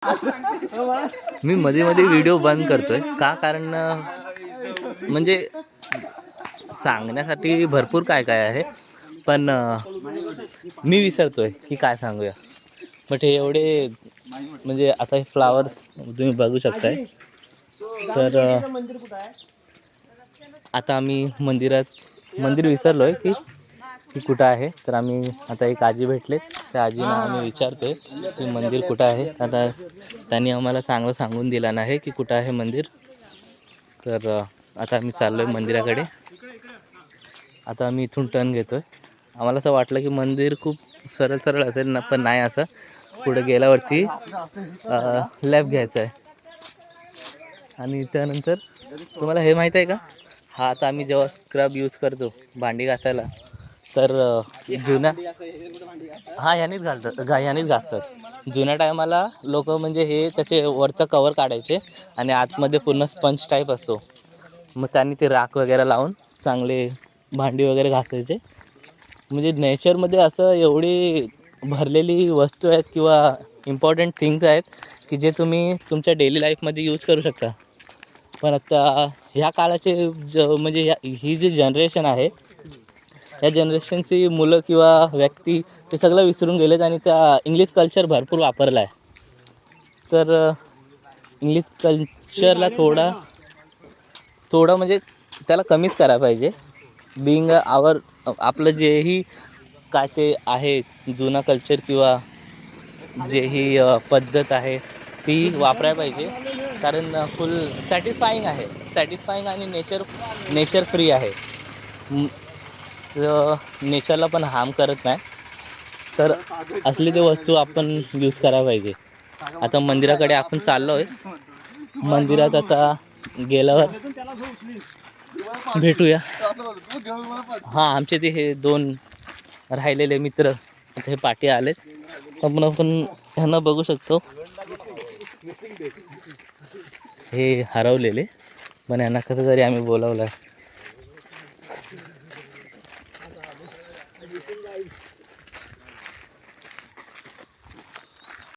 मी मध्ये मध्ये व्हिडिओ बंद करतोय का, कारण म्हणजे सांगण्यासाठी भरपूर काय काय आहे, पण मी विसरतोय की काय सांगूया. बट हे एवढे म्हणजे आता हे फ्लावर्स तुम्ही बघू शकताय. तर आता आम्ही मंदिर विसरलोय की कुठं आहे. तर आम्ही आता एक आजी भेटलेत, त्या आजींना आम्ही विचारतोय की मंदिर कुठं आहे. आता त्यांनी आम्हाला चांगलं सांगून दिला नाही की कुठं आहे मंदिर. तर आता आम्ही चाललो आहे मंदिराकडे. आता आम्ही इथून टर्न घेतो आहे. आम्हाला असं वाटलं की मंदिर खूप सरळ सरळ असेल ना, पण नाही. असं पुढे गेल्यावरती लेफ्ट घ्यायचं आहे. आणि त्यानंतर तुम्हाला हे माहीत आहे का, हा आता आम्ही जेव्हा स्क्रब यूज करतो भांडी घासायला, तर जुन्या ह्यानीच घासतात. जुन्या टायमाला लोक म्हणजे हे त्याचे वरचं कवर काढायचे आणि आतमध्ये पूर्ण स्पंज टाईप असतो. मग त्यांनी ते राख वगैरे लावून चांगले भांडी वगैरे घासायचे. म्हणजे नेचरमध्ये असं एवढी भरलेली वस्तू आहेत किंवा इम्पॉर्टंट थिंग्स आहेत की जे तुम्ही तुमच्या डेली लाईफमध्ये यूज करू शकता. पण आता ह्या काळाचे म्हणजे ही जी जनरेशन आहे, या जनरेशनची मुलं किंवा व्यक्ती ते सगळं विसरून गेलेत आणि त्या इंग्लिश कल्चर भरपूर वापरला आहे. तर इंग्लिश कल्चरला थोडं म्हणजे त्याला कमीच करायला पाहिजे. बिंग आपलं जेही काय ते आहे जुना कल्चर किंवा जेही पद्धत आहे ती वापरायला पाहिजे. कारण फुल सॅटिस्फाईंग आणि नेचर फ्री आहे. नेचरला पण हार्म करत नाही. तर असली ते वस्तू आपण यूज करायला पाहिजे. आता मंदिराकडे आपण चाललो आहे. मंदिरात आता गेल्यावर भेटूया. हां, आमचे ते हे 2 राहिलेले मित्र आता हे पाठी आलेत. आपण ह्यांना बघू शकतो. हे हरवलेले, पण यांना कसं तरी आम्ही बोलावलं.